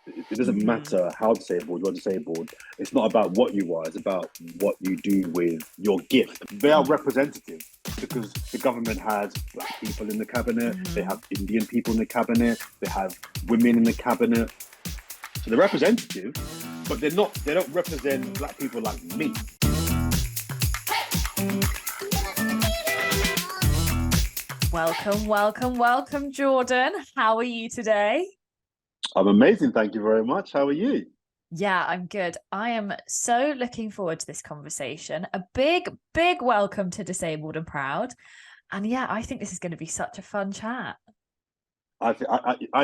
It doesn't matter how disabled you're disabled. It's not about what you are. It's about what you do with your gift. They are representative because the government has black people in the cabinet. They have Indian people in the cabinet. They have women in the cabinet. So they're representative, but they're not. They don't represent black people like me. Welcome, Jordan. How are you today? I'm amazing. Thank you very much. How are you? Yeah, I'm good. I am so looking forward to this conversation. A big welcome to Disabled and Proud. And yeah, I think this is going to be such a fun chat. I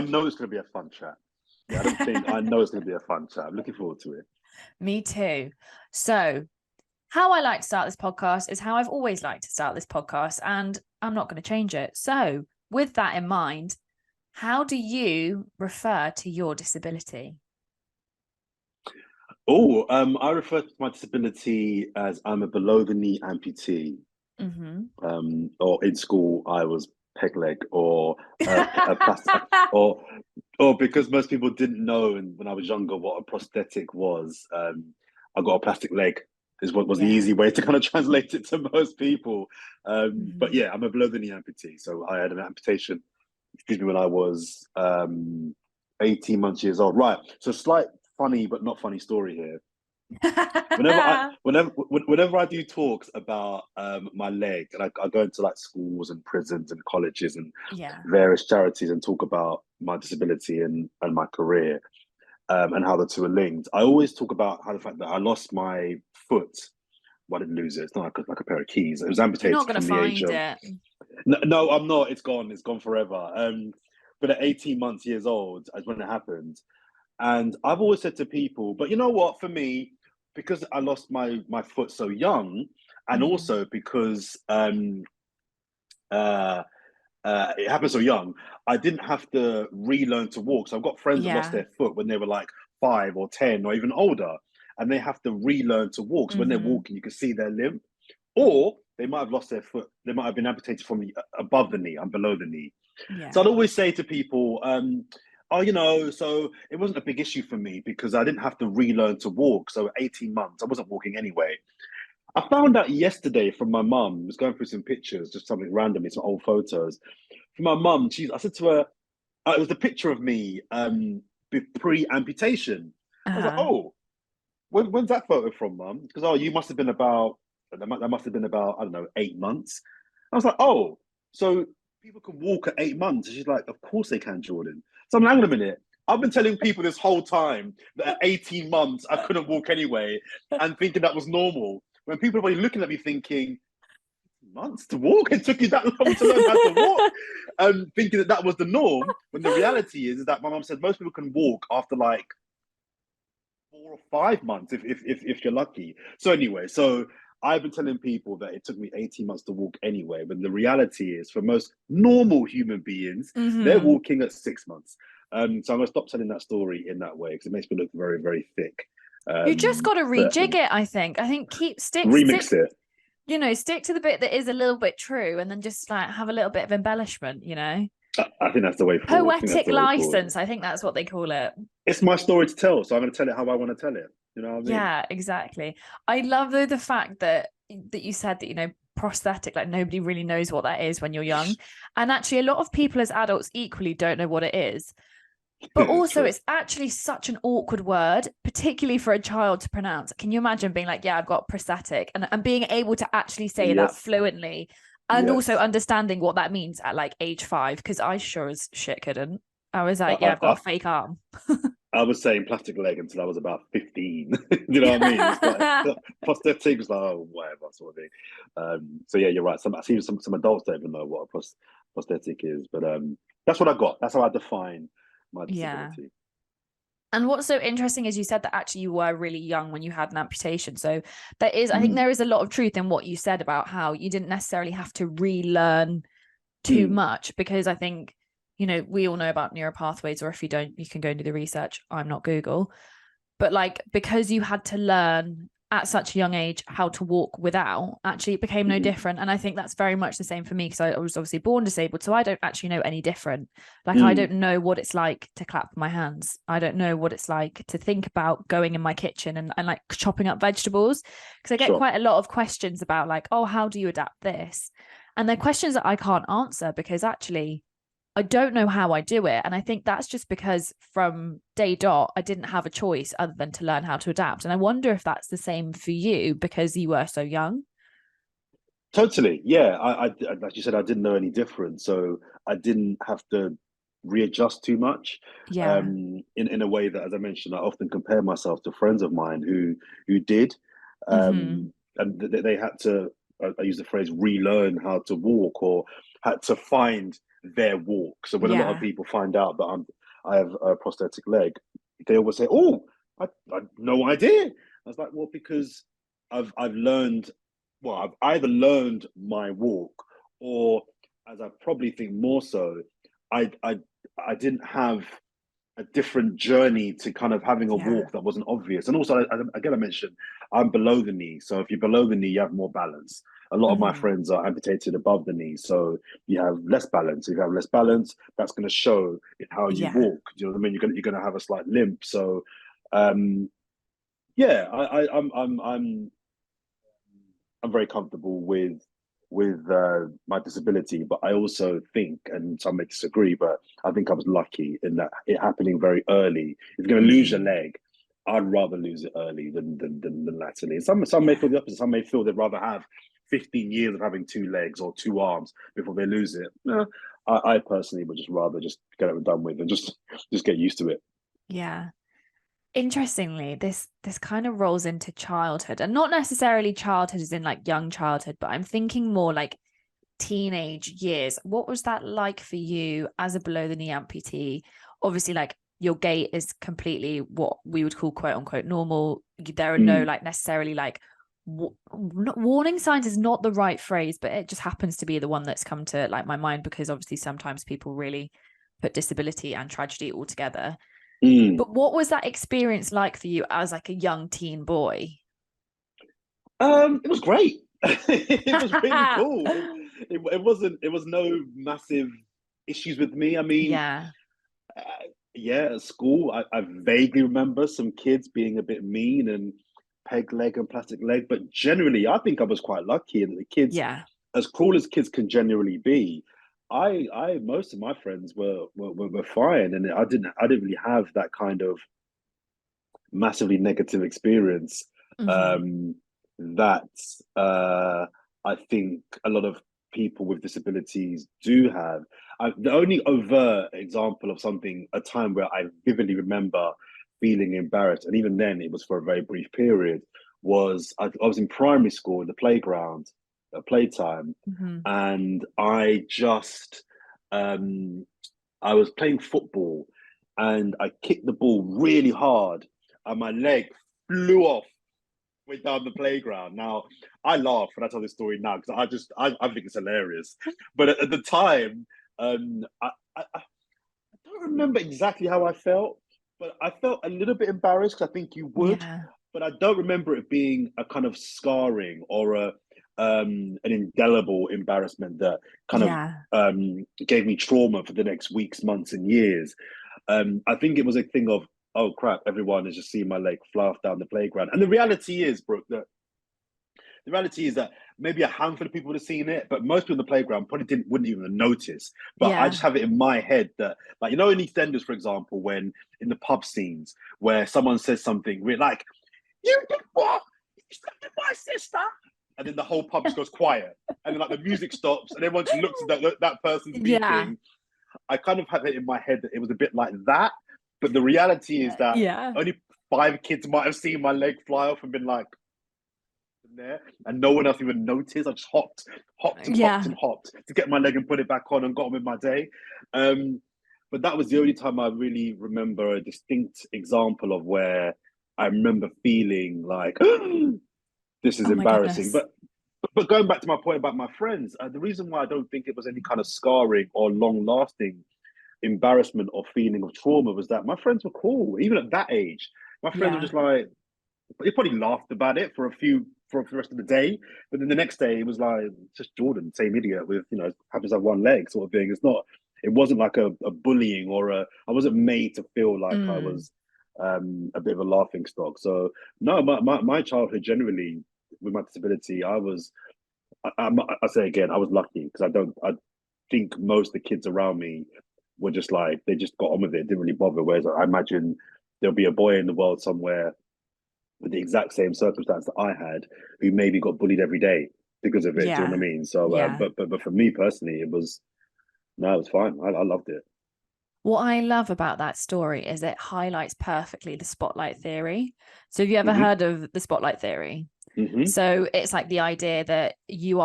know it's going to be a fun chat. Yeah, I know it's going to be a fun chat. I'm looking forward to it. Me too. So how I like to start this podcast is how I've always liked to start this podcast, and I'm not going to change it. So with that in mind, how do you refer to your disability? I refer to my disability as I'm a below-the-knee amputee. Or in school, I was peg leg, or a plastic, or because most people didn't know, and when I was younger, what a prosthetic was. I got a plastic leg. Is what was the easy way to kind of translate it to most people. But yeah, I'm a below-the-knee amputee. So I had an amputation, when I was 18 months years old. Right. So slight funny but not funny story here. Whenever I do talks about my leg, and I go into like schools and prisons and colleges and various charities and talk about my disability and my career, and how the two are linked, I always talk about how the fact that I lost my foot. Well, I didn't lose it. It's not like a pair of keys. It was amputated. You're not going to find it. No, I'm not. It's gone. It's gone forever. But at 18 months years old is when it happened. And I've always said to people, but you know what, for me, because I lost my foot so young, and also because it happened so young, I didn't have to relearn to walk. So I've got friends that lost their foot when they were like 5 or 10 or even older, and they have to relearn to walk. So when they're walking, you can see their limb, or they might have lost their foot. They might have been amputated from above the knee. I'm below the knee. Yeah. So I'd always say to people, so it wasn't a big issue for me because I didn't have to relearn to walk. So at 18 months, I wasn't walking anyway. I found out yesterday from my mum, I was going through some pictures, just something randomly, some old photos. From my mum, I said to her, it was the picture of me pre-amputation. I was like, oh, when's that photo from, mum? Because, you must have been about, that must have been about, I don't know, 8 months. I was like, oh, so people can walk at 8 months. And she's like, of course they can, Jordan. So I'm like, hang on a minute. I've been telling people this whole time that at 18 months, I couldn't walk anyway, and thinking that was normal. When people were looking at me thinking, months to walk? It took you that long to learn how to walk? Thinking that was the norm, when the reality is that my mum said most people can walk after like 4 or 5 months, if you're lucky. So anyway, I've been telling people that it took me 18 months to walk anyway, when the reality is for most normal human beings, they're walking at 6 months. So I'm going to stop telling that story in that way because it makes me look very, very thick. You just got to rejig it, I think. Remix it. Stick to the bit that is a little bit true and then just like have a little bit of embellishment, I think that's the way forward. Poetic license, I think that's what they call it. It's my story to tell, so I'm going to tell it how I want to tell it. You know what I mean? Yeah, exactly. I love the fact that you said that, prosthetic, like nobody really knows what that is when you're young. And actually a lot of people as adults equally don't know what it is. But also it's actually such an awkward word, particularly for a child to pronounce. Can you imagine being like, yeah, I've got prosthetic, and being able to actually say that fluently, and also understanding what that means at like age 5? Because I sure as shit couldn't. I was like, I've got a fake arm. I was saying plastic leg until I was about 15. You know what I mean? It's like, prosthetic was like, oh, whatever, sort of thing. So yeah, you're right. I see some adults don't even know what a prosthetic is, but that's what I got. That's how I define my disability. Yeah. And what's so interesting is you said that actually you were really young when you had an amputation. So I think there is a lot of truth in what you said about how you didn't necessarily have to relearn too much, because I think, we all know about neural pathways, or if you don't, you can go and do the research. I'm not Google. But like, because you had to learn at such a young age how to walk without, actually it became no different. And I think that's very much the same for me, because I was obviously born disabled, so I don't actually know any different. Like I don't know what it's like to clap my hands. I don't know what it's like to think about going in my kitchen and like chopping up vegetables, because I get quite a lot of questions about like, oh, how do you adapt this? And they're questions that I can't answer, because actually I don't know how I do it. And I think that's just because from day dot, I didn't have a choice other than to learn how to adapt. And I wonder if that's the same for you because you were so young. Totally. Yeah. Like you said, I didn't know any different. So I didn't have to readjust too much. Yeah. In a way that, as I mentioned, I often compare myself to friends of mine who did. Mm-hmm. And they had to, I use the phrase, relearn how to walk, or had to find their walk. So when a lot of Yeah. people find out that I have a prosthetic leg, they always say, "Oh, I had no idea." I was like, "Well, because I've learned, well, I've either learned my walk, or, as I probably think more so, I I I didn't have a different journey to kind of having a Yeah. walk that wasn't obvious." And also, again, I mentioned I'm below the knee, so if you're below the knee, you have more balance. A lot of my Mm-hmm. friends are amputated above the knee, so you have less balance. If you have less balance, that's going to show in how you Yeah. walk. Do you know what I mean? You're going to have a slight limp. So, um, yeah, I'm very comfortable with my disability, but I also think, and some may disagree, but I think I was lucky in that it happening very early. If you're going to lose your Mm-hmm. leg, I'd rather lose it early than latterly. Some may Yeah. feel the opposite. Some may feel they'd rather have 15 years of having two legs or two arms before they lose it. No, I personally would just rather just get it done with and just get used to it. Yeah. Interestingly, this kind of rolls into childhood, and not necessarily childhood as in like young childhood, but I'm thinking more like teenage years. What was that like for you as a below the knee amputee? Obviously, like your gait is completely what we would call quote unquote normal. There are no Mm, like necessarily like warning signs is not the right phrase, but it just happens to be the one that's come to like my mind, because obviously sometimes people really put disability and tragedy all together. mm. But what was that experience like for you as like a young teen boy? It was great. It was really cool. It was no massive issues with me. I mean, Yeah. uh, yeah, at school, I vaguely remember some kids being a bit mean and peg leg and plastic leg, but generally, I think I was quite lucky. And the kids, Yeah. as cruel as kids can generally be, most of my friends were fine, and I didn't really have that kind of massively negative experience Mm-hmm. um, that I think a lot of people with disabilities do have. The only overt example of something, a time where I vividly remember feeling embarrassed, and even then it was for a very brief period, was I was in primary school in the playground at playtime, Mm-hmm. and um, I was playing football and I kicked the ball really hard and my leg flew off way down the playground. Now, I laugh when I tell this story now because I think it's hilarious. But at the time, I don't remember exactly how I felt, but I felt a little bit embarrassed because I think you would, Yeah. but I don't remember it being a kind of scarring or an indelible embarrassment that kind of Yeah. gave me trauma for the next weeks, months, and years. I think it was a thing of, oh crap, everyone is just seeing my leg fly off down the playground. And the reality is, Brooke, that maybe a handful of people would have seen it, but most people in the playground probably wouldn't even notice. But I just Yeah. have it in my head that, like, you know, in EastEnders, for example, when in the pub scenes where someone says something like, "You did what? You slapped my sister," and then the whole pub just goes quiet, and then like the music stops, and everyone just looks at that person Yeah. speaking. I kind of have it in my head that it was a bit like that, but the reality is that Yeah. only five kids might have seen my leg fly off and been like, there, and no one else even noticed. I just hopped and hopped Yeah. and hopped to get my leg and put it back on and got on with my day. Um, but that was the only time I really remember a distinct example of where I remember feeling like this is Oh my embarrassing. goodness. But going back to my point about my friends, the reason why I don't think it was any kind of scarring or long lasting embarrassment or feeling of trauma was that my friends were cool, even at that age. My friends were Yeah. just like, they probably laughed about it for the rest of the day. But then the next day, it was like just Jordan, same idiot with happens to have one leg sort of thing. It wasn't like a bullying or I wasn't made to feel like I Mm. was a bit of a laughing stock. So no, my childhood generally with my disability, I say again, I was lucky because I think most of the kids around me were just like they just got on with it, didn't really bother. Whereas I imagine there'll be a boy in the world somewhere with the exact same circumstance that I had, who maybe got bullied every day because of it. Do you know Yeah. what I mean? So, Yeah. but for me personally, it was no, it was fine. I loved it. What I love about that story is it highlights perfectly the spotlight theory. So have you ever Hmm. heard of the spotlight theory? Hmm. So it's like the idea that you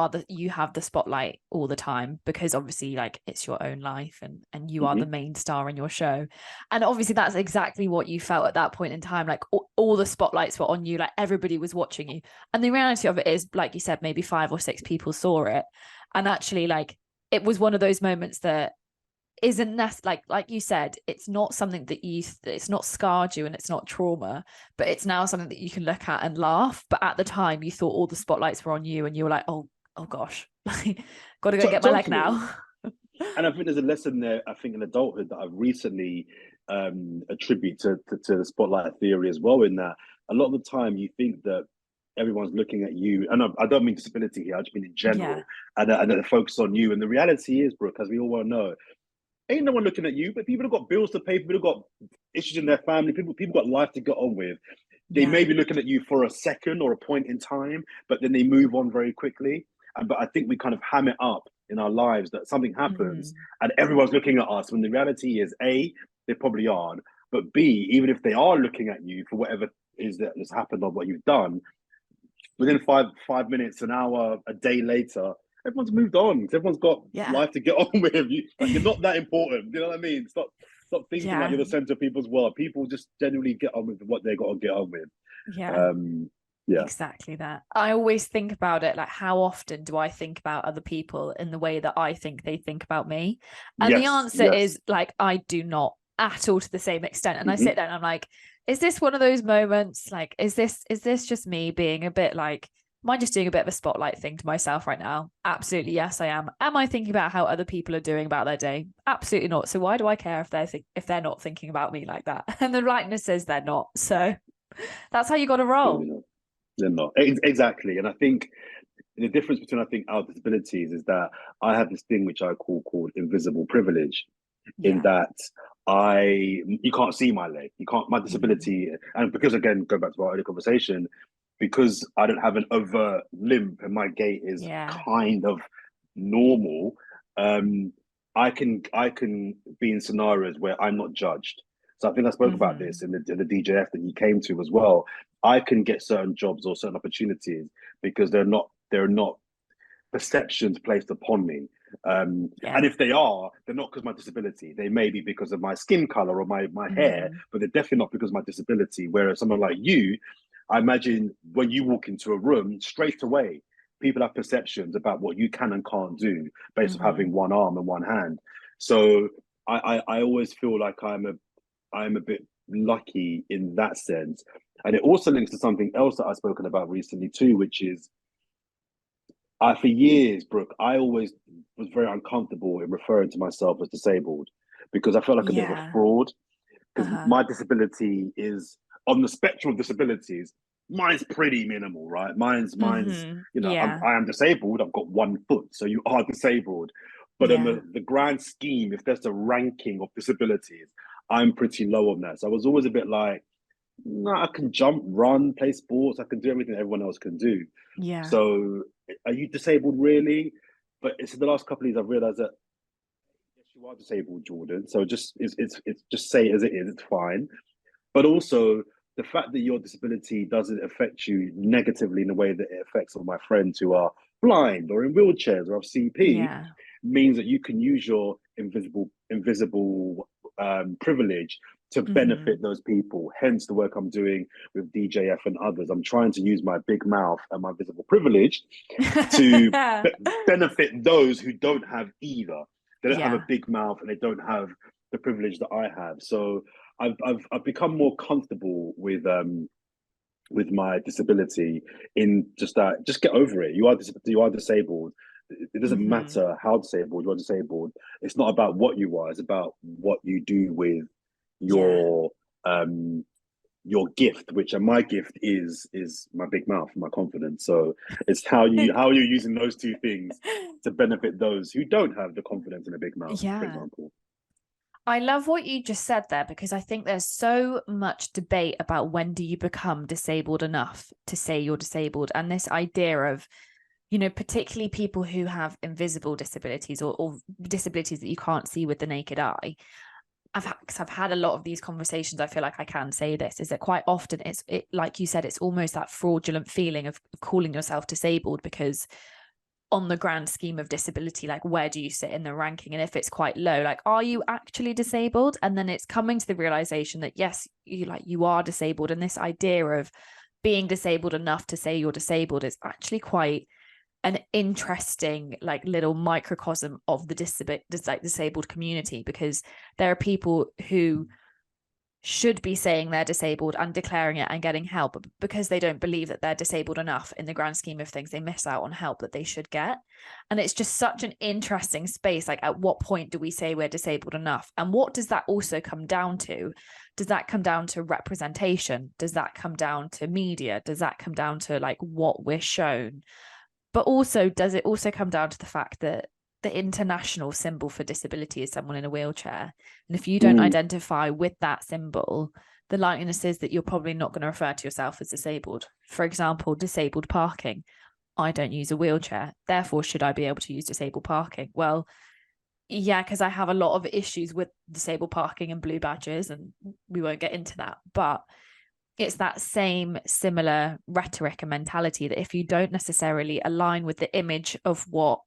have the spotlight all the time because obviously like it's your own life and you are the Hmm. main star in your show. And obviously that's exactly what you felt at that point in time. Like all the spotlights were on you, like everybody was watching you. And the reality of it is, like you said, maybe 5 or 6 people saw it. And actually like it was one of those moments that isn't like you said, it's not something that it's not scarred you and it's not trauma, but it's now something that you can look at and laugh. But at the time you thought all the spotlights were on you and you were like, oh gosh, gotta go get my leg Totally. now. And I think there's a lesson there. I think in adulthood that I've recently attribute to the spotlight theory as well. In that a lot of the time you think that everyone's looking at you, and I don't mean disability here. I just mean in Yeah. general, and that they focus on you. And the reality is, Brooke, as we all well know, ain't no one looking at you. But people have got bills to pay. People have got issues in their family. People got life to get on with. They may Yeah. be looking at you for a second or a point in time, but then they move on very quickly. But I think we kind of ham it up in our lives that something happens Mm. and everyone's looking at us when the reality is A, they probably aren't. But B, even if they are looking at you for whatever is that has happened or what you've done, within five minutes, an hour, a day later, everyone's moved on. Everyone's got Yeah. life to get on with. You're not that important. You know what I mean? Stop thinking like Yeah. you're the center of people's world. People just generally get on with what they got to get on with. Yeah. Um, yeah. Exactly that. I always think about it like, how often do I think about other people in the way that I think they think about me? And the Yes. answer Yes. is like, I do not at all to the same extent. And I Hmm. sit there and I'm like, is this one of those moments? Like, is this just me being a bit like, am I just doing a bit of a spotlight thing to myself right now? Absolutely, yes, I am. Am I thinking about how other people are doing about their day? Absolutely not. So why do I care if they're not thinking about me like that? And the rightness says they're not. So that's how you got to roll. They're not exactly. And I think the difference between I think our disabilities is that I have this thing which I called invisible privilege, in Yeah. that you can't see my leg, you can't my Mm. disability, and because again go back to our earlier conversation, because I don't have an overt limp and my gait is Yeah. kind of normal, um, I can be in scenarios where I'm not judged. So I think I spoke about Hmm. this in the DJF that you came to as well. I can get certain jobs or certain opportunities because they're not perceptions placed upon me. And Yeah. if they are, they're not because of my disability. They may be because of my skin color or my hair, Hmm. but they're definitely not because of my disability. Whereas someone like you, I imagine when you walk into a room, straight away, people have perceptions about what you can and can't do based on Hmm. having one arm and one hand. So I always feel like I'm a bit lucky in that sense. And it also links to something else that I've spoken about recently too, which is for years, Brooke, I always was very uncomfortable in referring to myself as disabled because I felt like a bit of a Yeah. fraud. Because Uh-huh. my disability is on the spectrum of disabilities. Mine's pretty minimal, right? Mine's. Hmm. I Yeah. am disabled. I've got 1 foot, so you are disabled. But on Yeah. the grand scheme, if there's a ranking of disabilities, I'm pretty low on that. So I was always a bit like, no, I can jump, run, play sports. I can do everything everyone else can do. Yeah. So, are you disabled really? But it's in the last couple of years I've realized that yes, you are disabled, Jordan. So it's just say it as it is. It's fine. But also the fact that your disability doesn't affect you negatively in the way that it affects all my friends who are blind or in wheelchairs or have CP Yeah. means that you can use your invisible privilege to Hmm. benefit those people. Hence the work I'm doing with DJF and others. I'm trying to use my big mouth and my visible privilege to benefit those who don't have either. They don't have a Yeah. big mouth and they don't have the privilege that I have. So I've become more comfortable with with my disability, in just that, just get over it. You are disabled. It doesn't Hmm. matter how disabled you are disabled. It's not about what you are, it's about what you do with Yeah. your um your gift, which, and my gift is my big mouth, my confidence. So it's how you're using those two things to benefit those who don't have the confidence in a big mouth, for Yeah. example. I love what you just said there, because I think there's so much debate about when do you become disabled enough to say you're disabled. And this idea of, particularly people who have invisible disabilities, or disabilities that you can't see with the naked eye. Cause I've had a lot of these conversations. I feel like I can say this, is that quite often like you said, it's almost that fraudulent feeling of calling yourself disabled, because on the grand scheme of disability, like, where do you sit in the ranking? And if it's quite low, like, are you actually disabled? And then it's coming to the realization that yes, you are disabled. And this idea of being disabled enough to say you're disabled is actually quite an interesting, like, little microcosm of the disabled community, because there are people who should be saying they're disabled and declaring it and getting help, but because they don't believe that they're disabled enough in the grand scheme of things, they miss out on help that they should get. And it's just such an interesting space. Like, at what point do we say we're disabled enough? And what does that also come down to? Does that come down to representation? Does that come down to media? Does that come down to, like, what we're shown? But also, does it also come down to the fact that the international symbol for disability is someone in a wheelchair? And if you don't Mm. identify with that symbol, the likeliness is that you're probably not going to refer to yourself as disabled. For example, disabled parking. I don't use a wheelchair, therefore should I be able to use disabled parking? Well, yeah, because I have a lot of issues with disabled parking and blue badges, and we won't get into that. But it's that same similar rhetoric and mentality that if you don't necessarily align with the image of what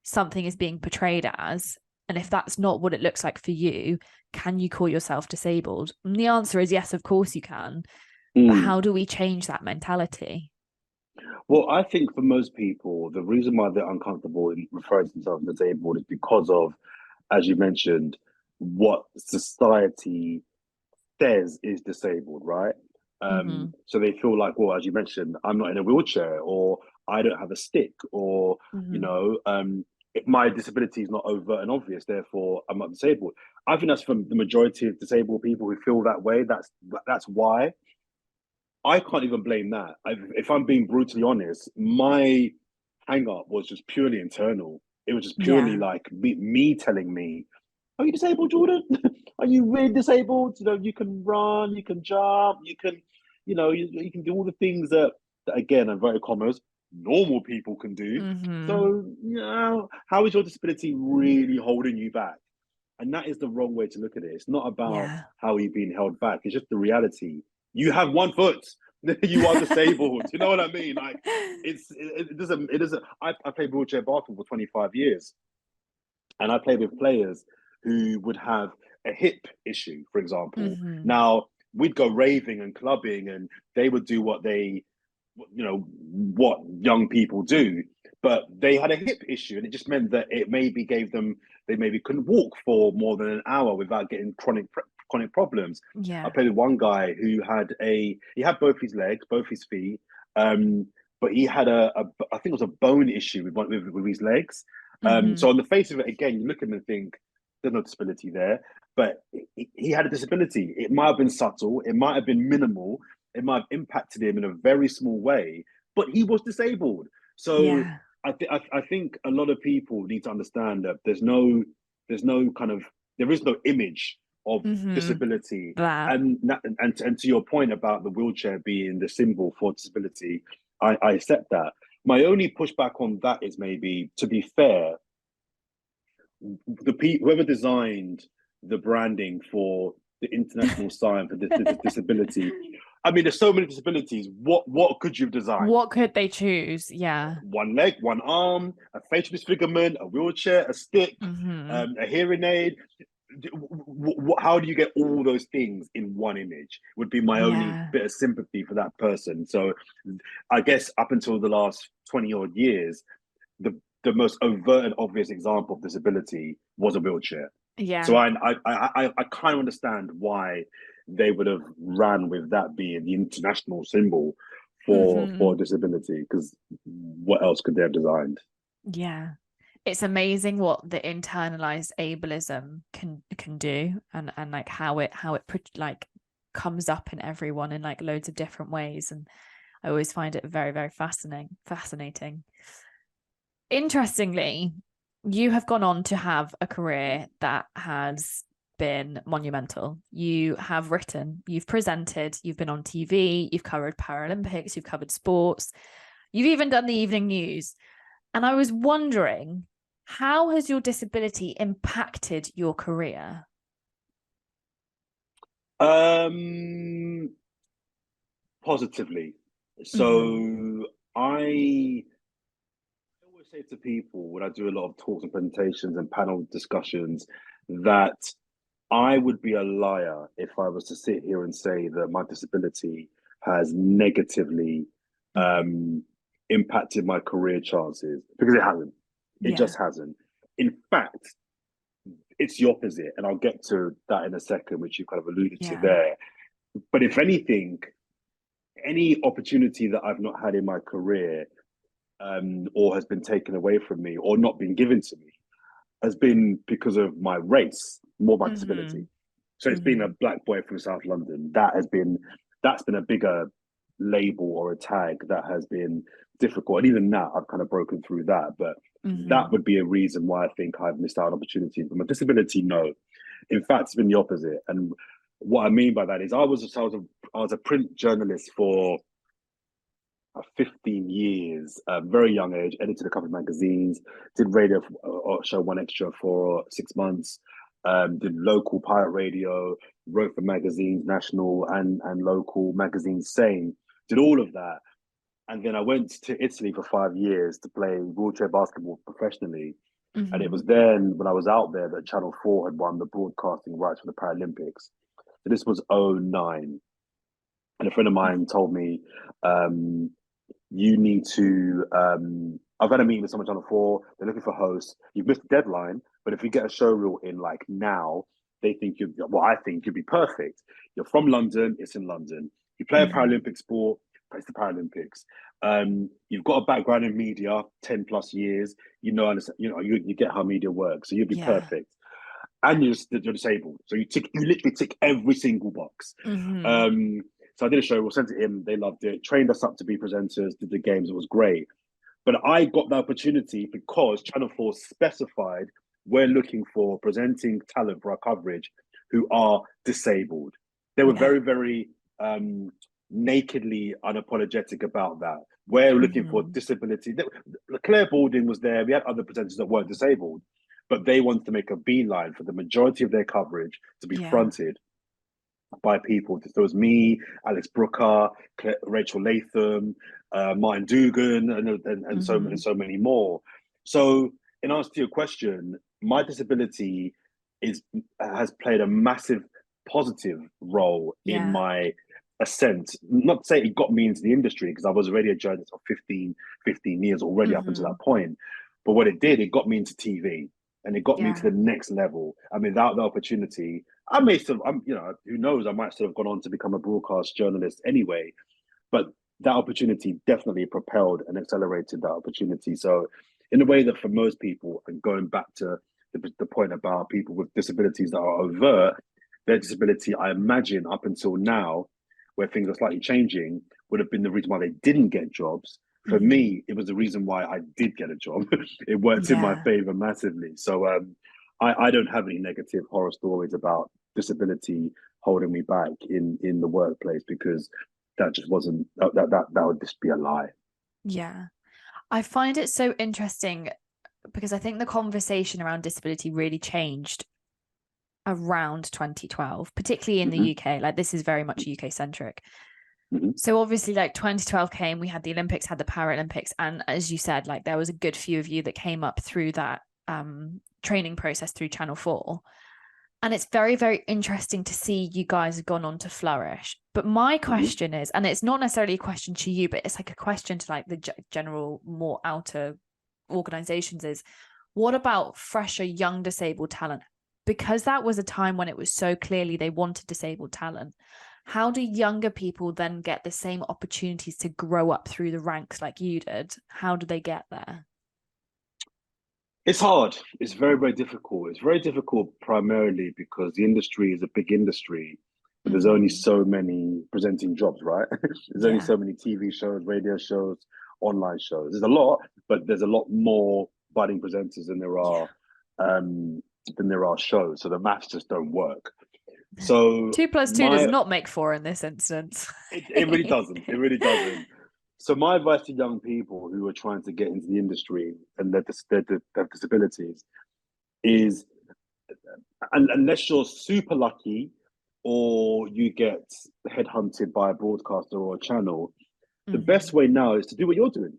something is being portrayed as, and if that's not what it looks like for you, can you call yourself disabled? And the answer is yes, of course you can. But Mm. how do we change that mentality? Well, I think for most people, the reason why they're uncomfortable in referring to themselves as disabled is because of, as you mentioned, what society says is disabled, right? Mm-hmm. So they feel like, well, as you mentioned, I'm not in a wheelchair, or I don't have a stick, or you Mm-hmm. know, if my disability is not overt and obvious, therefore I'm not disabled. I think that's from the majority of disabled people who feel that way. That's why. I can't even blame that. If I'm being brutally honest, my hang up was just purely internal. It was just purely Yeah. like me telling me, "Are you disabled, Jordan? Are you really disabled? You know, you can run, you can jump, you can, you can do all the things that again, inverted commas, normal people can do. Mm-hmm. So, how is your disability really holding you back?" And that is the wrong way to look at it. It's not about Yeah. how you're being held back. It's just the reality. You have one foot. You are disabled. You know what I mean? Like it doesn't. I played wheelchair basketball for 25 years, and I played with players who would have a hip issue, for example. Mm-hmm. Now we'd go raving and clubbing, and they would do what young people do, but they had a hip issue, and it just meant that it maybe gave them, they maybe couldn't walk for more than an hour without getting chronic problems. I Yeah. played with one guy who he had both his legs, both his feet, um, but he had I think it was a bone issue with his legs. Mm-hmm. So on the face of it, again, you look at him and think there's no disability there, but he had a disability. It might have been subtle, it might have been minimal, it might have impacted him in a very small way, but he was disabled. So Yeah. I think a lot of people need to understand that there's no kind of there is no image of Mm-hmm. disability, That. and to your point about the wheelchair being the symbol for disability, I accept that. My only pushback on that is, maybe, to be fair, whoever designed the branding for the international sign for disability. I mean, there's so many disabilities. What could you have designed? What could they choose? Yeah. One leg, one arm, a facial disfigurement, a wheelchair, a stick, Mm-hmm. a hearing aid. How do you get all those things in one image? Would be my only Yeah. bit of sympathy for that person. So, I guess up until the last 20 odd years, the most overt and obvious example of disability was a wheelchair. So Yeah. I kind of understand why they would have ran with that being the international symbol for disability, because what else could they have designed? Yeah. It's amazing what the internalized ableism can do, and like how it like comes up in everyone in like loads of different ways. And I always find it very, very fascinating. Interestingly, you have gone on to have a career that has been monumental. You have written, you've presented, you've been on TV, you've covered Paralympics, you've covered sports, you've even done the evening news. And I was wondering, how has your disability impacted your career? Positively. So I always say to people when I do a lot of talks and presentations and panel discussions that I would be a liar if I was to sit here and say that my disability has negatively impacted my career chances, because it hasn't. It just hasn't. In fact, it's the opposite, and I'll get to that in a second, which you kind of alluded to there. But if anything, any opportunity that I've not had in my career, or has been taken away from me or not been given to me, has been because of my race, more my disability. So it's been a black boy from South London. That's been a bigger label or a tag that has been difficult. And even now, I've kind of broken through that. But that would be a reason why I think I've missed out on opportunities. But my disability, no. In fact, it's been the opposite. And what I mean by that is I was a print journalist for 15 years, very young age, edited a couple of magazines, did radio show One Extra for 6 months, did local pirate radio, wrote for magazines, national and local magazines, same, did all of that. And then I went to Italy for 5 years to play wheelchair basketball professionally. And it was then, when I was out there, that Channel 4 had won the broadcasting rights for the Paralympics. So this was 2009. And a friend of mine told me, you need to, I've had a meeting with someone on Channel 4, they're looking for hosts, you've missed the deadline, but if we get a show reel in like now, I think you'd be perfect. You're from London, it's in London. You play a Paralympic sport, it's the Paralympics. You've got a background in media, 10 plus years, you get how media works, so you'd be perfect. And you're disabled, so you literally tick every single box. So I did a show, we sent it in, they loved it, trained us up to be presenters, did the games, it was great. But I got the opportunity because Channel 4 specified we're looking for presenting talent for our coverage who are disabled. They were very, very nakedly unapologetic about that. We're looking for disability. Claire Balding was there, we had other presenters that weren't disabled, but they wanted to make a beeline for the majority of their coverage to be fronted by people. So it was me, Alex Brooker, Rachel Latham, Martin Dugan, and so many more. So in answer to your question, my disability has played a massive positive role in my ascent. Not to say it got me into the industry, because I was already a journalist for 15 years already up until that point. But what it did, it got me into TV. And it got me to the next level. And without the opportunity, I may still, who knows, I might still have gone on to become a broadcast journalist anyway. But that opportunity definitely propelled and accelerated that opportunity. So in a way that for most people, and going back to the point about people with disabilities that are overt, their disability, I imagine up until now, where things are slightly changing, would have been the reason why they didn't get jobs. For me, it was the reason why I did get a job. It worked in my favor massively. So I don't have any negative horror stories about disability holding me back in the workplace, because that just wasn't, that would just be a lie. Yeah. I find it so interesting because I think the conversation around disability really changed around 2012, particularly in the UK. Like, this is very much UK centric. So obviously, like, 2012 came, we had the Olympics, had the Paralympics, and as you said, like, there was a good few of you that came up through that training process through Channel 4. And it's very, very interesting to see you guys have gone on to flourish. But my question is, and it's not necessarily a question to you, but it's like a question to like the general, more outer organizations, is what about fresher, young disabled talent? because that was a time when it was so clearly they wanted disabled talent, how do younger people then get the same opportunities to grow up through the ranks like you did? How do they get there? It's hard. It's very, very difficult. It's very difficult primarily because the industry is a big industry, but there's only so many presenting jobs, right? There's only so many TV shows, radio shows, online shows. There's a lot, but there's a lot more budding presenters than there are shows. So the maths just don't work. So 2 + 2 does not make 4 in this instance. it really doesn't. It really doesn't. So my advice to young people who are trying to get into the industry and their disabilities is, unless you're super lucky or you get headhunted by a broadcaster or a channel, the best way now is to do what you're doing.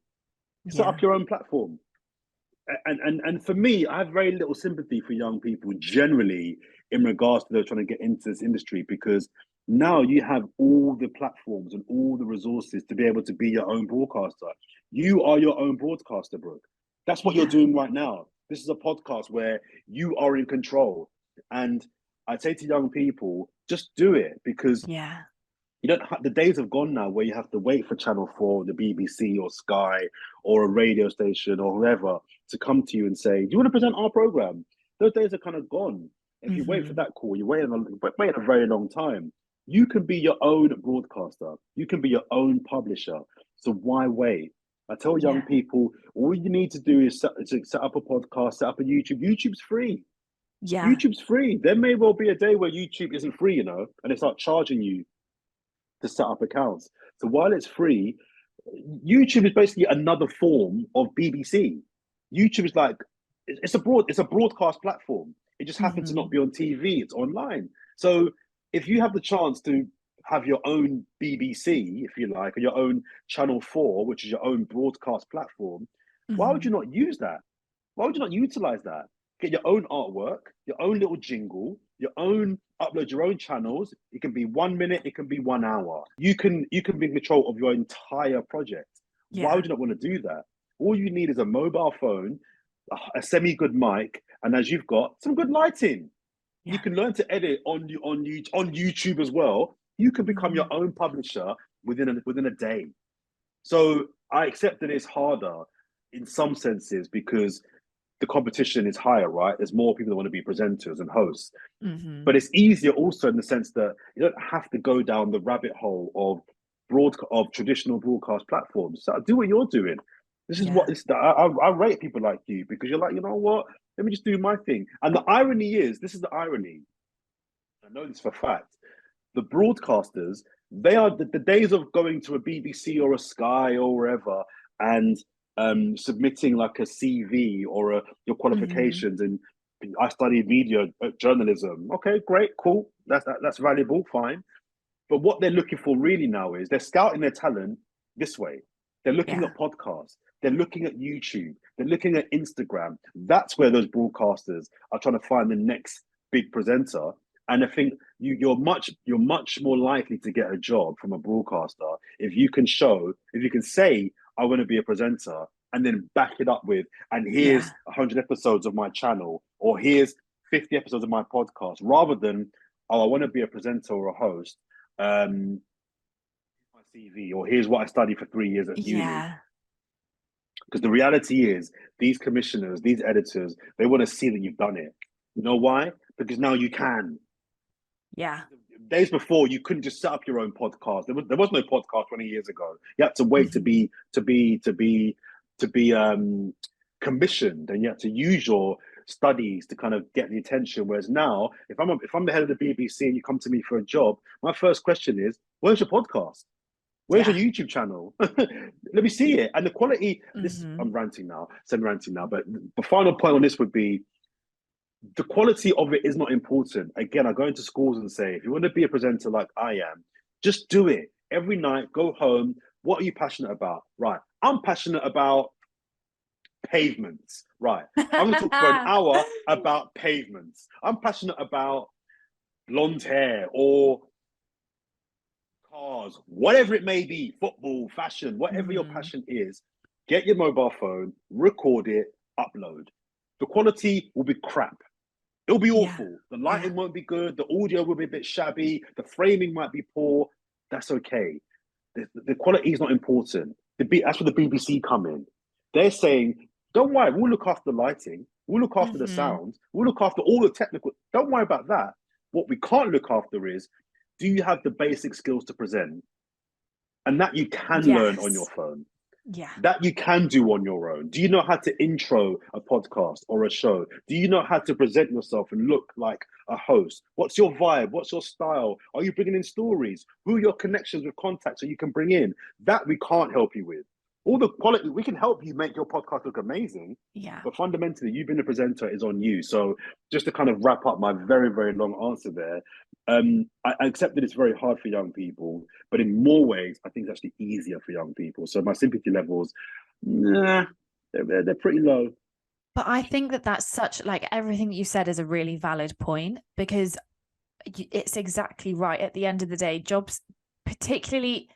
Set up your own platform. And for me, I have very little sympathy for young people generally in regards to those trying to get into this industry, because now you have all the platforms and all the resources to be able to be your own broadcaster. You are your own broadcaster, Brooke. That's what you're doing right now. This is a podcast where you are in control. And I'd say to young people, just do it, because you don't have, the days have gone now where you have to wait for Channel 4, the BBC or Sky or a radio station or whoever to come to you and say, do you want to present our program? Those days are kind of gone. If you wait for that call, you're waiting a very long time. You can be your own broadcaster. You can be your own publisher. So why wait? I tell young people, all you need to do is set up a podcast, set up a YouTube. YouTube's free. YouTube's free. There may well be a day where YouTube isn't free, you know, and they start charging you to set up accounts. So while it's free, YouTube is basically another form of BBC. YouTube is like, it's a broadcast platform. It just happens to not be on TV, it's online. So if you have the chance to have your own BBC, if you like, or your own Channel 4, which is your own broadcast platform, why would you not use that? Why would you not utilize that? Get your own artwork, your own little jingle, your own, upload your own channels. It can be 1 minute, it can be 1 hour. You can be in control of your entire project. Why would you not want to do that? All you need is a mobile phone, a semi-good mic, and as you've got, some good lighting. You can learn to edit on YouTube as well. You can become your own publisher within a day. So I accept that it's harder in some senses because the competition is higher, right? There's more people that want to be presenters and hosts. But it's easier also in the sense that you don't have to go down the rabbit hole of traditional broadcast platforms. So do what you're doing. This is what I rate people like you, because you're like, you know what? Let me just do my thing. And the irony is, this is the irony. I know this for a fact. The broadcasters, they are the days of going to a BBC or a Sky or wherever and submitting like a CV or your qualifications. And I studied media journalism. Okay, great, cool. That's valuable, fine. But what they're looking for really now is they're scouting their talent this way. They're looking at podcasts. They're looking at YouTube. They're looking at Instagram. That's where those broadcasters are trying to find the next big presenter. And I think you're much more likely to get a job from a broadcaster if you can say, I want to be a presenter, and then back it up with, and here's 100 episodes of my channel, or here's 50 episodes of my podcast, rather than, oh, I want to be a presenter or a host. My CV, or here's what I studied for 3 years at uni. Because the reality is, these commissioners, these editors, they want to see that you've done it. You know why? Because now you can. Days before, you couldn't just set up your own podcast. There was no podcast 20 years ago. You had to wait to be commissioned, and you had to use your studies to kind of get the attention. Whereas now, if I'm the head of the BBC and you come to me for a job, my first question is, where's your podcast? Where's your YouTube channel? Let me see it. And the quality, I'm ranting now, semi-ranting now, but the final point on this would be, the quality of it is not important. Again, I go into schools and say, if you want to be a presenter like I am, just do it. Every night, go home. What are you passionate about? Right. I'm passionate about pavements. Right. I'm going to talk for an hour about pavements. I'm passionate about blonde hair or cars, whatever it may be, football, fashion, whatever your passion is. Get your mobile phone, record it, upload. The quality will be crap. It'll be Yeah. awful. The lighting won't be good. The audio will be a bit shabby. The framing might be poor. That's okay. The quality is not important. That's where the BBC come in. They're saying, don't worry, we'll look after the lighting. We'll look after the sound. We'll look after all the technical. Don't worry about that. What we can't look after is, do you have the basic skills to present? And that you can learn on your phone. Yeah. That you can do on your own. Do you know how to intro a podcast or a show? Do you know how to present yourself and look like a host? What's your vibe? What's your style? Are you bringing in stories? Who are your connections with contacts that you can bring in? That we can't help you with. All the quality, we can help you make your podcast look amazing. Yeah. But fundamentally, you being a presenter is on you. So just to kind of wrap up my very, very long answer there, I accept that it's very hard for young people, but in more ways, I think it's actually easier for young people. So my sympathy levels, they're pretty low. But I think that that's such, like, everything you said is a really valid point, because it's exactly right. At the end of the day, jobs, particularly,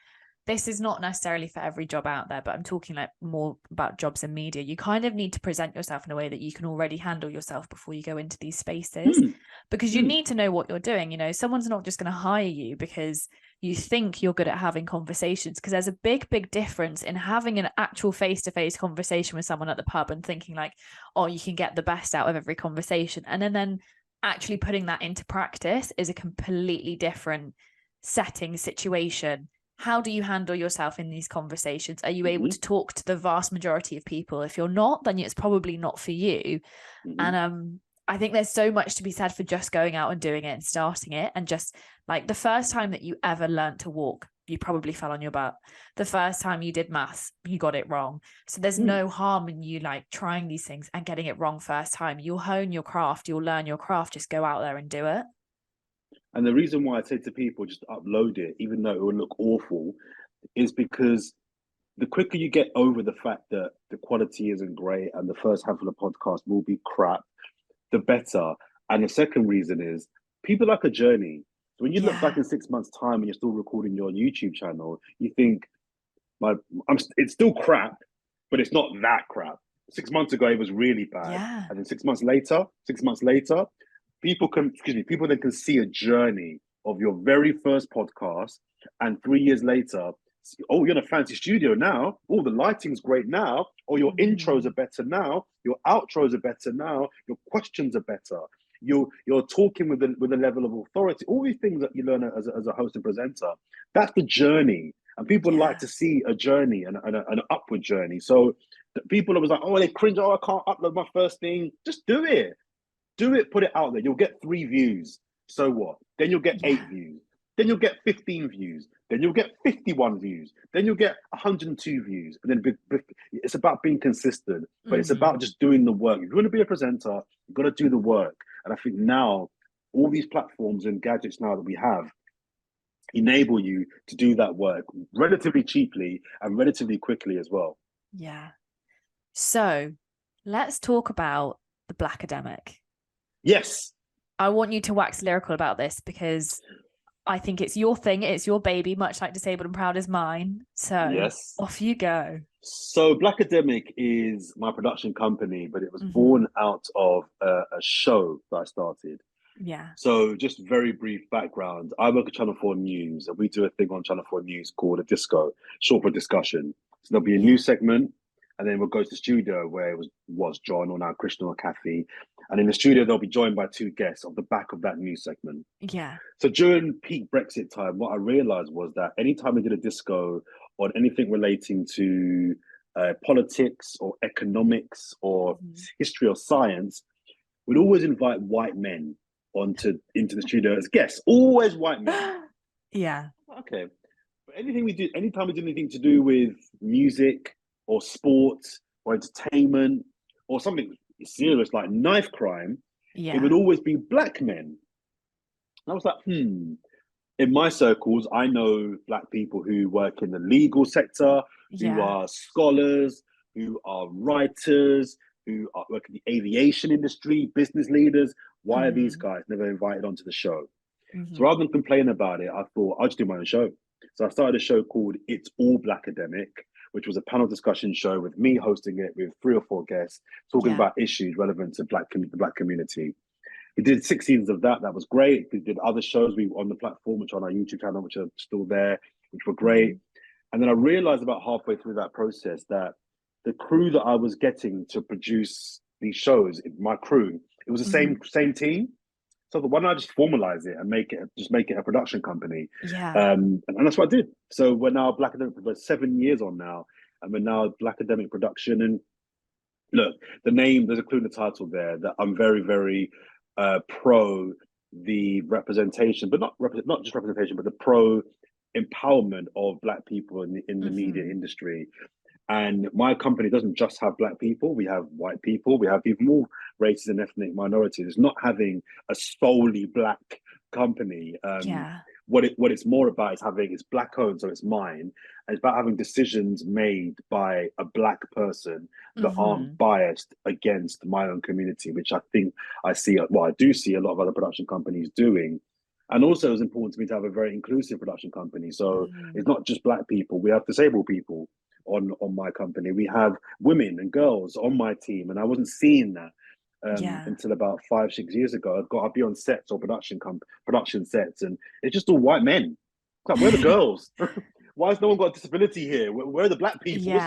this is not necessarily for every job out there, but I'm talking like more about jobs in media. You kind of need to present yourself in a way that you can already handle yourself before you go into these spaces, because you need to know what you're doing. You know, someone's not just going to hire you because you think you're good at having conversations, because there's a big, big difference in having an actual face-to-face conversation with someone at the pub and thinking like, oh, you can get the best out of every conversation. And then actually putting that into practice is a completely different setting, situation. How do you handle yourself in these conversations? Are you able to talk to the vast majority of people? If you're not, then it's probably not for you. And I think there's so much to be said for just going out and doing it and starting it. And just like the first time that you ever learned to walk, you probably fell on your butt. The first time you did maths, you got it wrong. So there's no harm in you like trying these things and getting it wrong first time. You'll hone your craft, you'll learn your craft, just go out there and do it. And the reason why I say to people, just upload it, even though it will look awful, is because the quicker you get over the fact that the quality isn't great and the first handful of podcasts will be crap, the better. And the second reason is people like a journey. So when you look back in 6 months' time and you're still recording your YouTube channel, you think, it's still crap, but it's not that crap. 6 months ago, it was really bad. And then 6 months later, people then can see a journey of your very first podcast, and 3 years later, oh, you're in a fancy studio now. Oh, the lighting's great now. Or your intros are better now. Your outros are better now. Your questions are better. You're talking with a level of authority. All these things that you learn as a host and presenter. That's the journey, and people like to see a journey and an upward journey. So people are like, oh, they cringe. Oh, I can't upload my first thing. Just do it. Do it, put it out there. You'll get 3 views. So what? Then you'll get 8 views. Then you'll get 15 views. Then you'll get 51 views. Then you'll get 102 views. And then it's about being consistent, but it's about just doing the work. If you want to be a presenter, you've got to do the work. And I think now, all these platforms and gadgets now that we have enable you to do that work relatively cheaply and relatively quickly as well. Yeah. So let's talk about the Blackademic. Yes. I want you to wax lyrical about this, because I think it's your thing. It's your baby, much like Disabled and Proud is mine. So yes, off you go. So Blackademic is my production company, but it was born out of a show that I started. Yeah. So just very brief background. I work at Channel 4 News, and we do a thing on Channel 4 News called a disco, short for discussion. So there'll be a news segment, and then we'll go to the studio where it was John, or now Krishna or Kathy. And in the studio, they'll be joined by 2 guests on the back of that news segment. Yeah. So during peak Brexit time, what I realized was that anytime we did a disco on anything relating to politics or economics or history or science, we'd always invite white men into the studio as guests. Always white men. Yeah. Okay. But anytime we did anything to do with music or sports or entertainment or something serious like knife crime, it would always be black men. And I was like, in my circles, I know black people who work in the legal sector, who are scholars, who are writers, who work in the aviation industry, business leaders. Why are these guys never invited onto the show? So rather than complain about it, I thought I'll just do my own show. So I started a show called It's All Blackademic, which was a panel discussion show with me hosting it with 3 or 4 guests, talking about issues relevant to the Black community. we did 6 seasons of that. That was great. We did other shows we on the platform, which are on our YouTube channel, which are still there, which were great. And then I realized about halfway through that process that the crew that I was getting to produce these shows, my crew, it was the same team. So why don't I just formalize it and make it a production company? Yeah. And that's what I did. So we're now Blackademic. We're 7 years on now, and we're now Blackademic Production. And look, the name, there's a clue in the title there that I'm very, very pro the representation, but not just representation, but the pro empowerment of Black people in the media industry. And my company doesn't just have Black people. We have white people. We have people from all races and ethnic minorities. It's not having a solely Black company. What it's more about is it's Black owned, so it's mine. And it's about having decisions made by a Black person that aren't biased against my own community, which I think I do see a lot of other production companies doing. And also it's important to me to have a very inclusive production company. So it's not just Black people. We have disabled people on my company. We have women and girls on my team. And I wasn't seeing that until about 5-6 years ago. I'd be on sets or production sets, and it's just all white men. It's like, where are the girls? Why has no one got a disability here? Where are the Black people?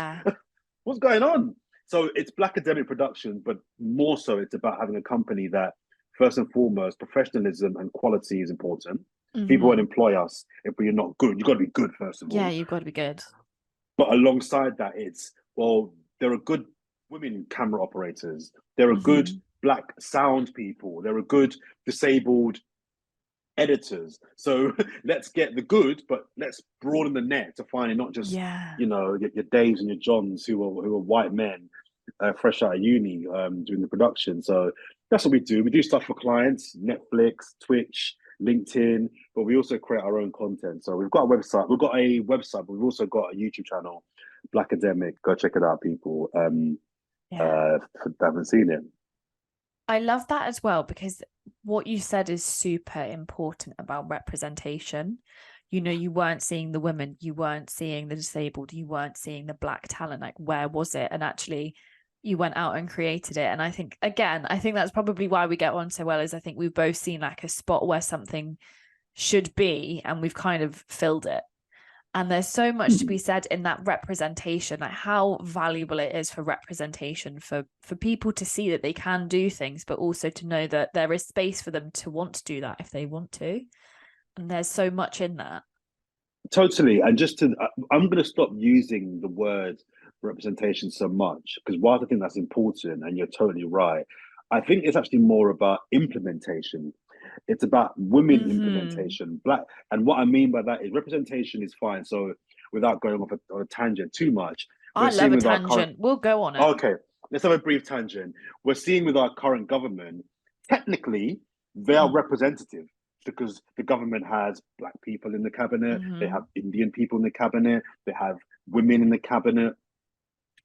What's going on? So it's Blackademic Productions, but more so it's about having a company that, first and foremost, professionalism and quality is important. People won't employ us if we're not good. You've got to be good, first of all. Yeah, you've got to be good. But alongside that, there are good women camera operators. There are good Black sound people. There are good disabled editors. So let's get the good, but let's broaden the net to find it not just your Daves and your Johns who are white men fresh out of uni doing the production. So that's what we do. We do stuff for clients, Netflix, Twitch, LinkedIn, but we also create our own content. So we've got a website, but we've also got a YouTube channel, Blackademic. Go check it out, people. If you haven't seen it. I love that as well, because what you said is super important about representation. You weren't seeing the women, you weren't seeing the disabled, you weren't seeing the Black talent. Like, where was it? And actually, you went out and created it. And I think that's probably why we get on so well, is I think we've both seen like a spot where something should be, and we've kind of filled it. And there's so much to be said in that representation, like how valuable it is for representation, for people to see that they can do things, but also to know that there is space for them to want to do that if they want to. And there's so much in that. Totally. And I'm going to stop using the word representation so much, because while I think that's important, and you're totally right, I think it's actually more about implementation. It's about women implementation. Black, and what I mean by that is representation is fine. So without going off on a tangent too much, I love a tangent. We'll go on it. Okay, let's have a brief tangent. We're seeing with our current government, technically, they are representative, because the government has Black people in the cabinet, they have Indian people in the cabinet, they have women in the cabinet.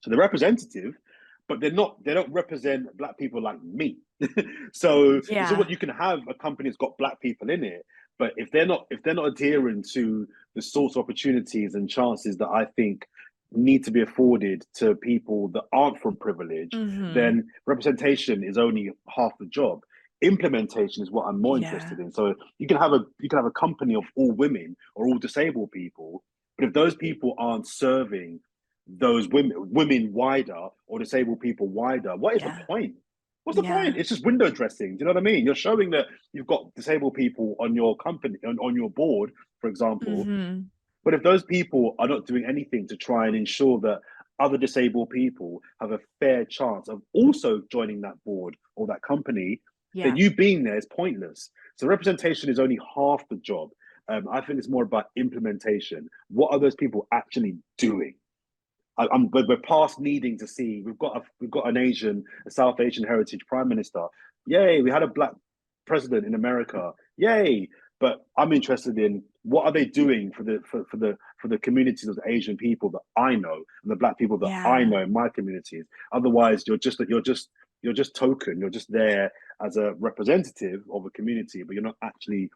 So they're representative, but they don't represent Black people like me. So what you can have a company that's got Black people in it, but if they're not adhering to the sorts of opportunities and chances that I think need to be afforded to people that aren't from privilege, then representation is only half the job. Implementation is what I'm more interested in. So you can have a company of all women or all disabled people, but if those people aren't serving those women wider or disabled people wider, what is the point? What's the point? It's just window dressing. Do you know what I mean? You're showing that you've got disabled people on your company, on your board, for example. But if those people are not doing anything to try and ensure that other disabled people have a fair chance of also joining that board or that company, then you being there is pointless. So representation is only half the job. I think it's more about implementation. What are those people actually doing? We're past needing to see. We've got a South Asian heritage prime minister. Yay! We had a Black president in America. Yay! But I'm interested in what are they doing for the communities of the Asian people that I know and the Black people that I know in my communities. Otherwise, you're just token. You're just there as a representative of a community, but you're not actually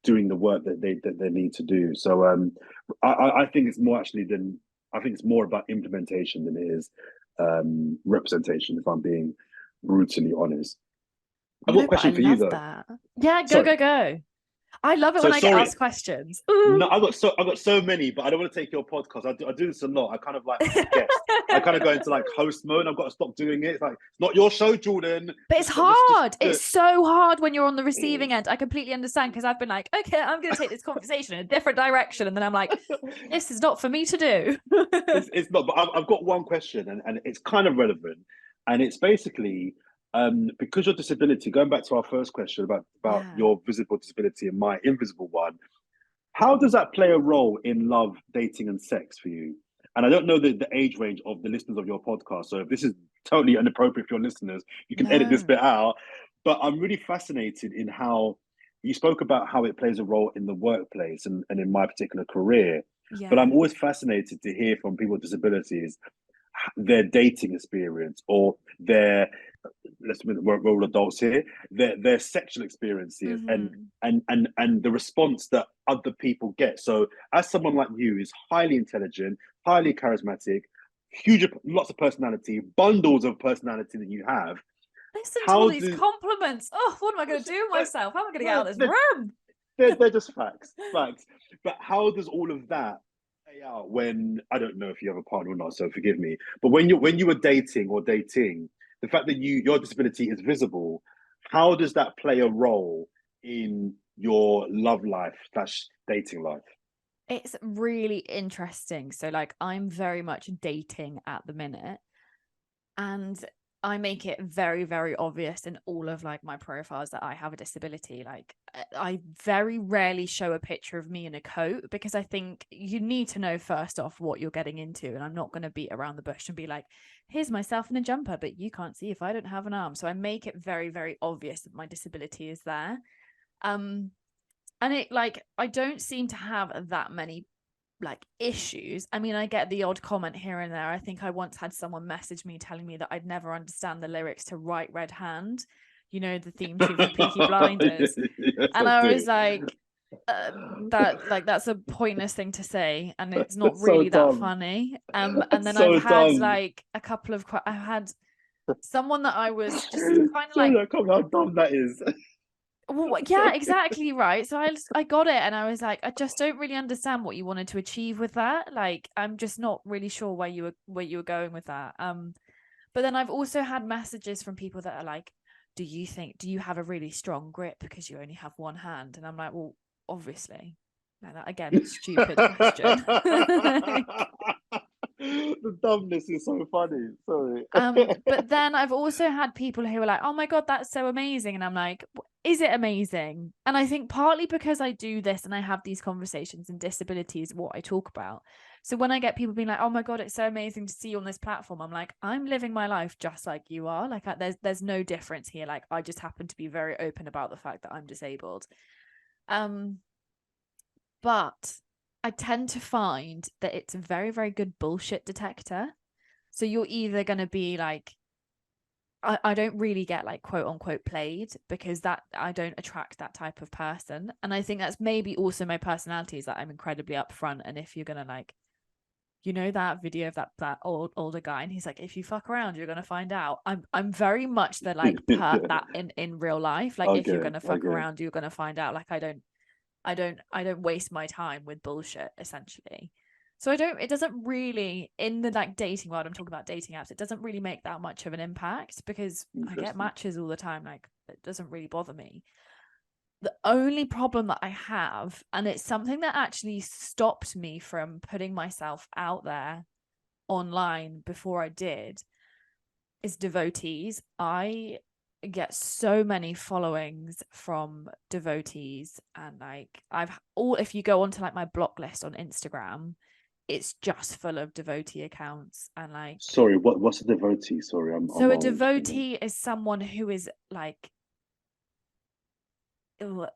doing the work that they need to do. So I think it's more it's more about implementation than it is representation, if I'm being brutally honest. I've got a But I question for you love though. that. Yeah, Sorry. go. I love it So when I get sorry. asked questions. No, Ooh. I've got so many, but I don't want to take your podcast. I do this a lot. I kind of like I'm a guest. I kind of go into like host mode. I've got to stop doing it. It's like it's not your show, Jordan. But it's hard. Do It's it. so hard when you're on the It receiving is. end. I completely understand because I've been like, okay, I'm going to take this conversation in a different direction. And then I'm like, this is not for me to do. It's not, but I've got one question, and it's kind of relevant, and it's basically because your disability. Going back to our first question about Yeah. your visible disability and my invisible one, how does that play a role in love, dating, and sex for you? And I don't know the age range of the listeners of your podcast, so if this is totally inappropriate for your listeners, you can edit this No. bit out. But I'm really fascinated in how you spoke about how it plays a role in the workplace and in my particular career. But Yeah. I'm always fascinated to hear from people with disabilities their dating experience or their let's admit we're all adults here their sexual experiences Mm-hmm. and the response that other people get. So as someone like you is highly intelligent, highly charismatic, huge lots of personality, bundles of personality that you have, Listen to all how these do compliments. Oh, what am I going to do with myself? How am I going to get out of this they're, room? they're just facts, but how does all of that play out when I don't know if you have a partner or not, so forgive me, but when you were dating, the fact that your disability is visible, how does that play a role in your love life slash dating life? It's really interesting. So, like, I'm very much dating at the minute, and I make it very, very obvious in all of like my profiles that I have a disability. Like, I very rarely show a picture of me in a coat because I think you need to know first off what you're getting into. And I'm not going to beat around the bush and be like, here's myself in a jumper, but you can't see if I don't have an arm. So I make it very, very obvious that my disability is there. Um, and it like I don't seem to have that many like issues. I mean, I get the odd comment here and there. I think I once had someone message me telling me that I'd never understand the lyrics to Right Red Hand, you know, the theme tune for Peaky Blinders. Yes, And I I do. was like, that's a pointless thing to say, and it's not That's so really that dumb. funny. And That's then I've so had dumb. like a couple of I've had someone that I was just kind of like, Sorry, I can't how dumb that is. well, yeah, Sorry. exactly right. So I got it, and I was like, I just don't really understand what you wanted to achieve with that. Like, I'm just not really sure where you were going with that. But then I've also had messages from people that are like, do you have a really strong grip because you only have one hand? And I'm like, well, obviously. Like that again, stupid question. The dumbness is so funny. Sorry. But then I've also had people who are like, oh my God, that's so amazing. And I'm like, is it amazing? And I think partly because I do this and I have these conversations, and disability is what I talk about. So when I get people being like, oh my God, it's so amazing to see you on this platform, I'm like, I'm living my life just like you are. Like there's no difference here. Like I just happen to be very open about the fact that I'm disabled. But I tend to find that it's a very, very good bullshit detector. So you're either going to be like, I don't really get like quote unquote played because that I don't attract that type of person. And I think that's maybe also my personality is that I'm incredibly upfront. And if you're going to like, you know, that video of that older guy, and he's like, if you fuck around, you're going to find out. I'm very much the like that in real life. Like if you're Okay, going to fuck okay. around, you're going to find out. Like I don't waste my time with bullshit essentially. So it doesn't really, in the like dating world, I'm talking about dating apps, it doesn't really make that much of an impact because I get Interesting. matches all the time. Like it doesn't really bother me. The only problem that I have, and it's something that actually stopped me from putting myself out there online before I did, is devotees. I get so many followings from devotees, and like if you go onto like my block list on Instagram, it's just full of devotee accounts. And like, Sorry, what's a devotee? Sorry, I'm so a old. devotee is someone who is like,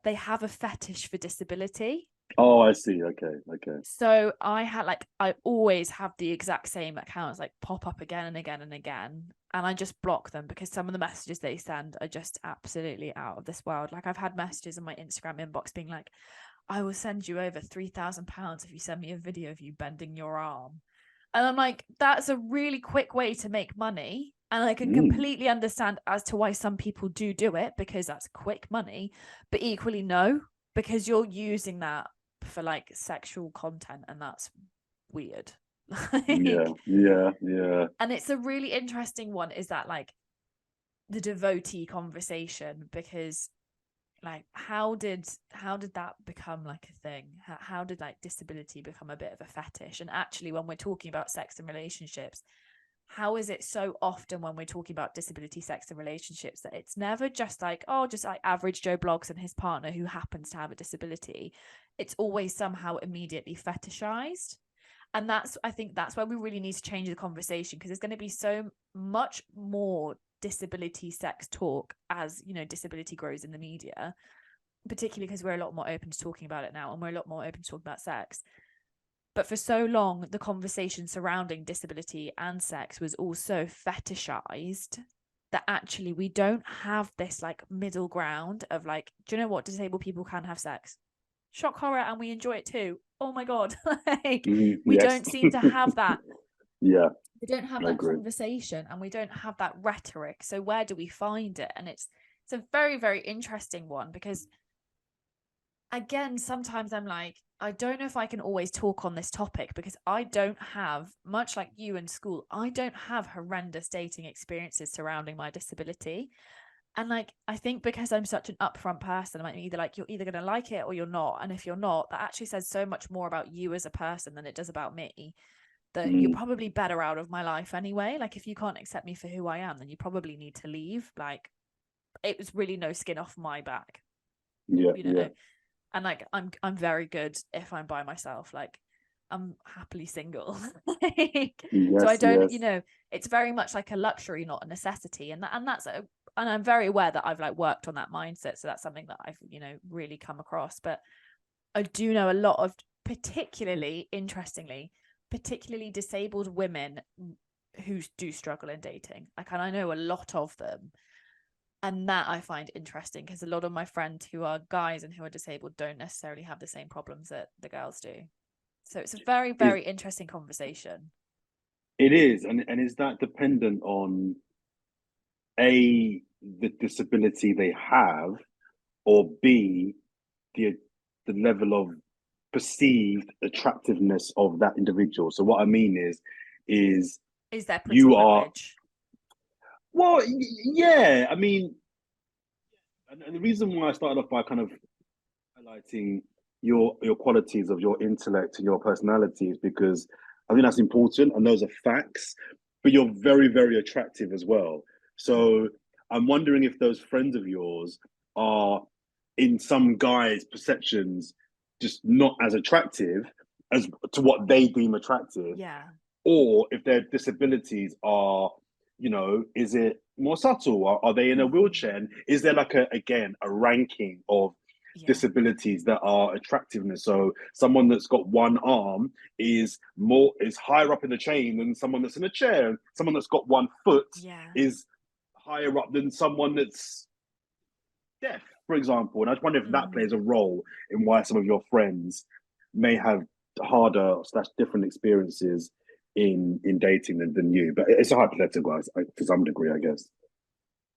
they have a fetish for disability. Oh, I see. Okay, okay. So I always have the exact same accounts like pop up again and again and again. And I just block them because some of the messages they send are just absolutely out of this world. Like I've had messages in my Instagram inbox being like, I will send you over £3,000 if you send me a video of you bending your arm. And I'm like, that's a really quick way to make money. And I can Mm. completely understand as to why some people do it, because that's quick money, but equally no, because you're using that for like sexual content, and that's weird. Yeah, yeah, yeah. And it's a really interesting one, is that like the devotee conversation, because like how did that become like a thing? How did like disability become a bit of a fetish? And actually, when we're talking about sex and relationships, how is it so often when we're talking about disability, sex and relationships, that it's never just like, oh, just like average Joe Bloggs and his partner who happens to have a disability? It's always somehow immediately fetishized. And I think that's why we really need to change the conversation, because there's going to be so much more disability sex talk as, you know, disability grows in the media, particularly because we're a lot more open to talking about it now, and we're a lot more open to talking about sex. But for so long, the conversation surrounding disability and sex was also fetishized, that actually we don't have this like middle ground of like, do you know what, disabled people can have sex, shock horror, and we enjoy it too, oh my god. Like we Yes. don't seem to have that. Yeah, We don't have I that agree. conversation, and we don't have that rhetoric. So where do we find it? And it's a very, very interesting one, because again, sometimes I'm like, I don't know if I can always talk on this topic, because I don't have, much like you in school, I don't have horrendous dating experiences surrounding my disability. And like, I think because I'm such an upfront person, I'm either like, you're either going to like it or you're not. And if you're not, that actually says so much more about you as a person than it does about me, that you're probably better out of my life anyway. Like, if you can't accept me for who I am, then you probably need to leave. Like, it was really no skin off my back, Yeah, you know. yeah. And like, I'm very good if I'm by myself. Like, I'm happily single. Like, so I Yes, don't, you yes. know, it's very much like a luxury, not a necessity. And and I'm very aware that I've like worked on that mindset. So that's something that I've, you know, really come across. But I do know a lot of, particularly interestingly, particularly disabled women who do struggle in dating. Like, and I know a lot of them. And that I find interesting, because a lot of my friends who are guys and who are disabled don't necessarily have the same problems that the girls do. So it's a very, Is very interesting conversation. it is, and is that dependent on A, the disability they have, or B, the level of perceived attractiveness of that individual? So what I mean is Is there pretty you are, privilege? well, yeah. I mean, and the reason why I started off by kind of highlighting your qualities of your intellect and your personality is because I think that's important, and those are facts. But you're very, very attractive as well. So I'm wondering if those friends of yours are, in some guys' perceptions, just not as attractive as to what they deem attractive, Yeah. or if their disabilities are, is it more subtle? Are they in a wheelchair? And is there like a ranking of Yeah. disabilities that are attractiveness? So someone that's got one arm is higher up in the chain than someone that's in a chair, and someone that's got one foot Yeah. is higher up than someone that's deaf, for example. And I just wonder if that plays a role in why some of your friends may have harder / different experiences in dating than you. But it's a hypothetical, to some degree, I guess.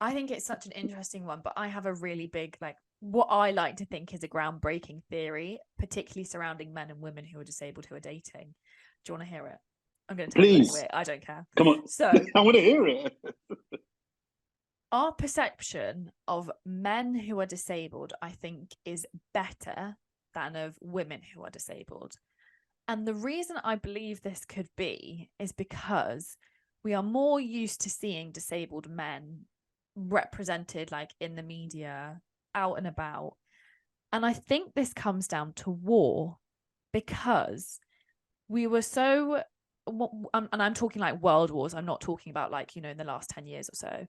I think it's such an interesting one, but I have a really big, like, what I like to think is a groundbreaking theory, particularly surrounding men and women who are disabled who are dating. Do you want to hear it? I'm going to tell you Please, anyway. I don't care. come on. So, I want to hear it. our perception of men who are disabled, I think, is better than of women who are disabled. And the reason I believe this could be is because we are more used to seeing disabled men represented like in the media, out and about. And I think this comes down to war, because we were so, and I'm talking like world wars, I'm not talking about like, you know, in the last 10 years or so.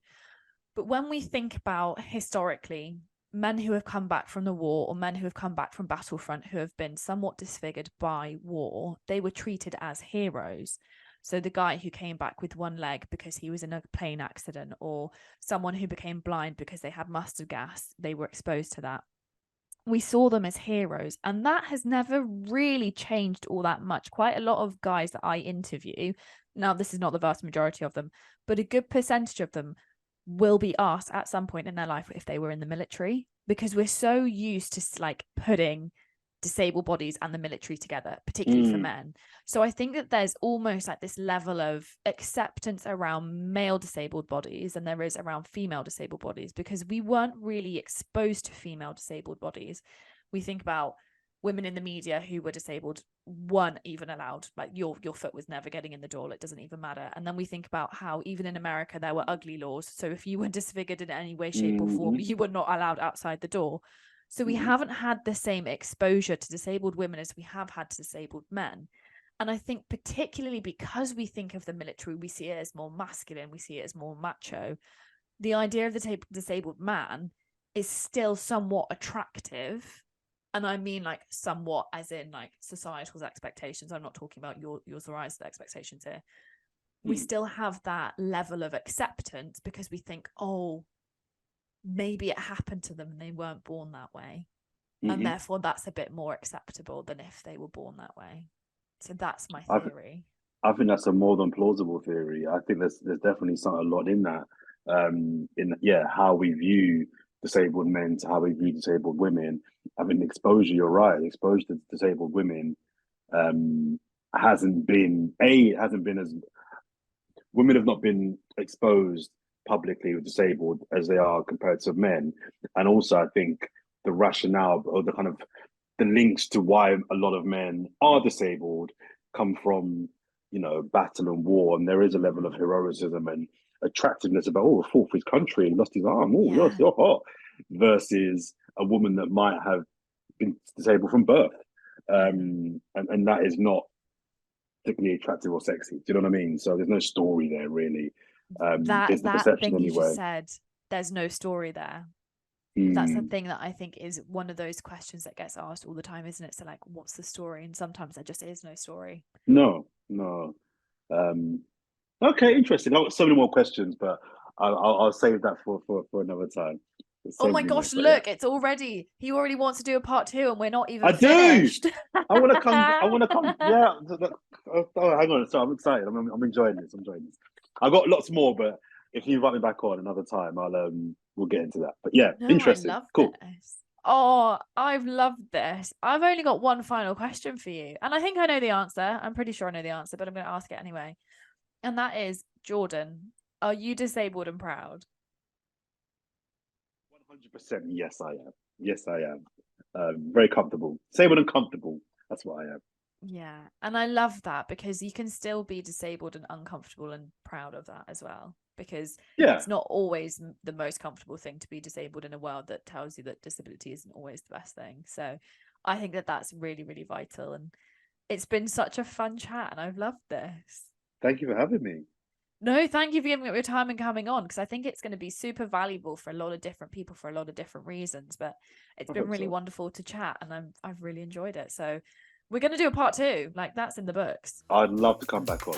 But when we think about historically, men who have come back from the war, or men who have come back from battlefront who have been somewhat disfigured by war, they were treated as heroes. So the guy who came back with one leg because he was in a plane accident, or someone who became blind because they had mustard gas, they were exposed to that. we saw them as heroes, and that has never really changed all that much. Quite a lot of guys that I interview, now this is not the vast majority of them, but a good percentage of them will be asked at some point in their life if they were in the military, because we're so used to like putting disabled bodies and the military together, particularly for men. So I think that there's almost like this level of acceptance around male disabled bodies and there is around female disabled bodies, because we weren't really exposed to female disabled bodies. We think about women in the media who were disabled weren't even allowed, like your foot was never getting in the door, it doesn't even matter. And then we think about how even in America there were ugly laws, so if you were disfigured in any way, shape or form, you were not allowed outside the door. So we haven't had the same exposure to disabled women as we have had to disabled men. And I think particularly because we think of the military, we see it as more masculine, we see it as more macho. The idea of the disabled man is still somewhat attractive. And I mean like somewhat as in like societal expectations. I'm not talking about yours or I's expectations here. We still have that level of acceptance because we think, oh, maybe it happened to them and they weren't born that way. And therefore that's a bit more acceptable than if they were born that way. So that's my theory. I think that's a more than plausible theory. I think there's definitely a lot in that. How we view disabled men to how we view disabled women. I mean, exposure, you're right, exposure to disabled women hasn't been as women have not been exposed publicly with disabled as they are compared to men. And also I think the rationale or the kind of the links to why a lot of men are disabled come from, you know, battle and war, and there is a level of heroism and attractiveness about, oh, fought for his country and lost his arm, oh yes, you're hot, versus a woman that might have been disabled from birth, and that is not particularly attractive or sexy. Do you know what I mean? So there's no story there really. That the perception thing anyway. You just said, there's no story there. That's the thing that I think is one of those questions that gets asked all the time, isn't it? So like, what's the story? And sometimes there just is no story. No. Okay, interesting. I've got so many more questions, but I'll save that for another time. Oh my gosh, look, it's already, he already wants to do a part 2 and we're not even finished. I want to come. Yeah. Oh, hang on. So I'm excited. I'm enjoying this. I've got lots more, but if you invite me back on another time, we'll get into that. But yeah, interesting. I love cool. This. Oh, I've loved this. I've only got one final question for you. And I think I know the answer. I'm pretty sure I know the answer, but I'm going to ask it anyway. And that is, Jordan, are you disabled and proud? 100% yes, I am. Yes, I am. Very comfortable. Disabled and comfortable. That's what I am. Yeah. And I love that because you can still be disabled and uncomfortable and proud of that as well. Because it's not always the most comfortable thing to be disabled in a world that tells you that disability isn't always the best thing. So I think that that's really, really vital. And it's been such a fun chat and I've loved this. Thank you for having me. No, thank you for giving up your time and coming on, because I think it's going to be super valuable for a lot of different people for a lot of different reasons. But it's been really wonderful to chat and I've really enjoyed it. So we're going to do a part 2. Like, that's in the books. I'd love to come back on.